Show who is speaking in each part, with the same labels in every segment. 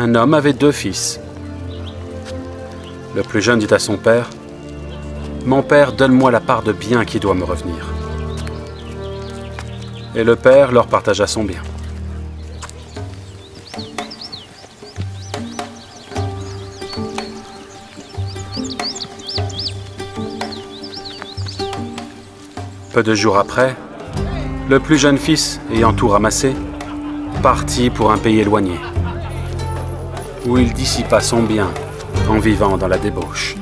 Speaker 1: Un homme avait 2 fils. Le plus jeune dit à son père, « Mon père, donne-moi la part de bien qui doit me revenir. » Et le père leur partagea son bien. Peu de jours après, le plus jeune fils, ayant tout ramassé, partit pour un pays éloigné, où il dissipa son bien en vivant dans la débauche.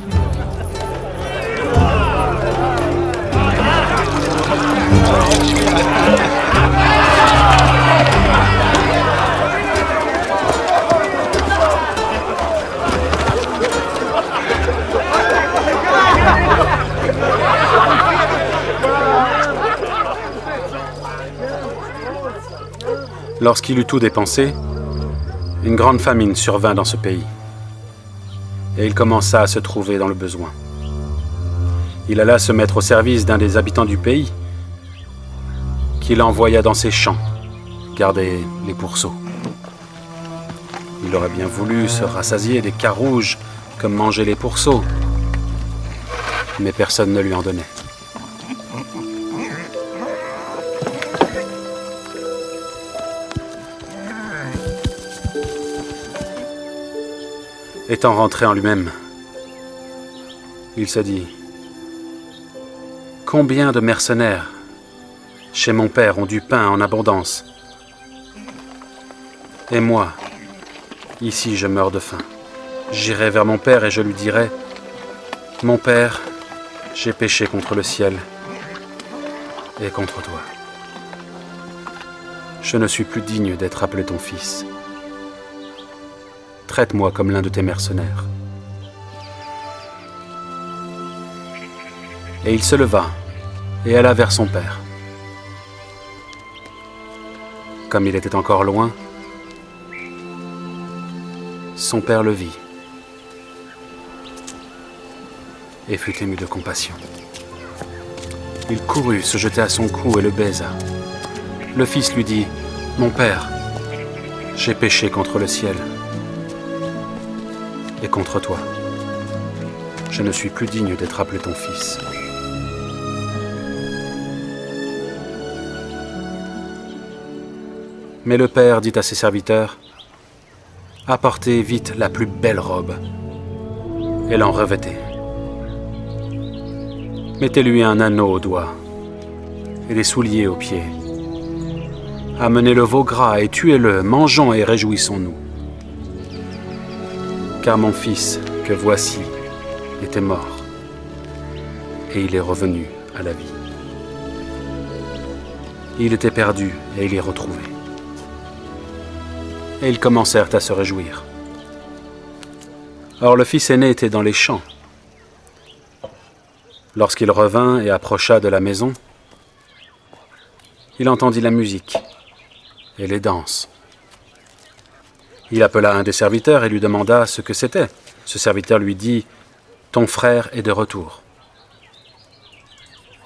Speaker 1: Lorsqu'il eut tout dépensé, une grande famine survint dans ce pays, et il commença à se trouver dans le besoin. Il alla se mettre au service d'un des habitants du pays, qu'il envoya dans ses champs, garder les pourceaux. Il aurait bien voulu se rassasier des carouges comme mangeaient les pourceaux, mais personne ne lui en donnait. Étant rentré en lui-même, il se dit, « Combien de mercenaires chez mon père ont du pain en abondance, et moi, ici je meurs de faim. J'irai vers mon père et je lui dirai, « Mon père, j'ai péché contre le ciel et contre toi. Je ne suis plus digne d'être appelé ton fils. Traite-moi comme l'un de tes mercenaires. » Et il se leva et alla vers son père. Comme il était encore loin, son père le vit et fut ému de compassion. Il courut se jeter à son cou et le baisa. Le fils lui dit, « Mon père, j'ai péché contre le ciel et contre toi. Je ne suis plus digne d'être appelé ton fils. » Mais le père dit à ses serviteurs, « Apportez vite la plus belle robe et l'en revêtez. Mettez-lui un anneau au doigt et des souliers aux pieds. Amenez le veau gras et tuez-le, mangeons et réjouissons-nous. Car mon fils, que voici, était mort, et il est revenu à la vie. Il était perdu, et il est retrouvé. » Et ils commencèrent à se réjouir. Or le fils aîné était dans les champs. Lorsqu'il revint et approcha de la maison, il entendit la musique et les danses. Il appela un des serviteurs et lui demanda ce que c'était. Ce serviteur lui dit, « Ton frère est de retour.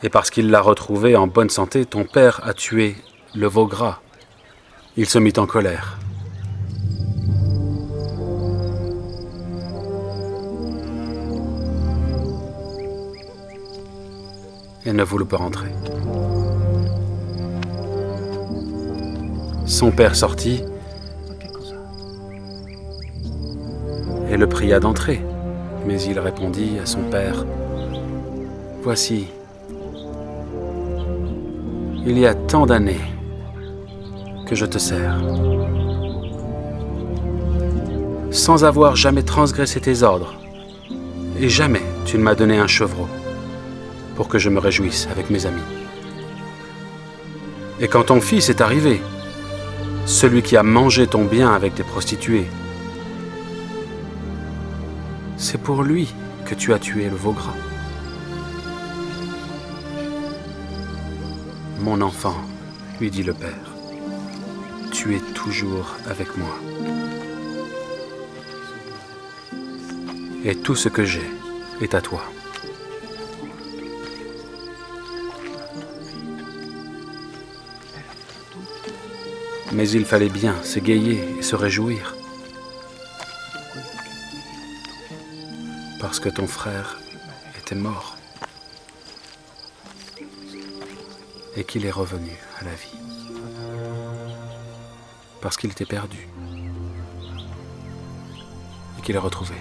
Speaker 1: Et parce qu'il l'a retrouvé en bonne santé, ton père a tué le veau gras. » Il se mit en colère. Et ne voulut pas rentrer. Son père sortit et le pria d'entrer. Mais il répondit à son père, « Voici, il y a tant d'années que je te sers, sans avoir jamais transgressé tes ordres, et jamais tu ne m'as donné un chevreau pour que je me réjouisse avec mes amis. Et quand ton fils est arrivé, celui qui a mangé ton bien avec des prostituées, c'est pour lui que tu as tué le veau gras. Mon enfant, lui dit le père, tu es toujours avec moi. Et tout ce que j'ai est à toi. Mais il fallait bien s'égayer et se réjouir, Parce que ton frère était mort. Et qu'il est revenu à la vie. Parce qu'il était perdu. Et qu'il est retrouvé.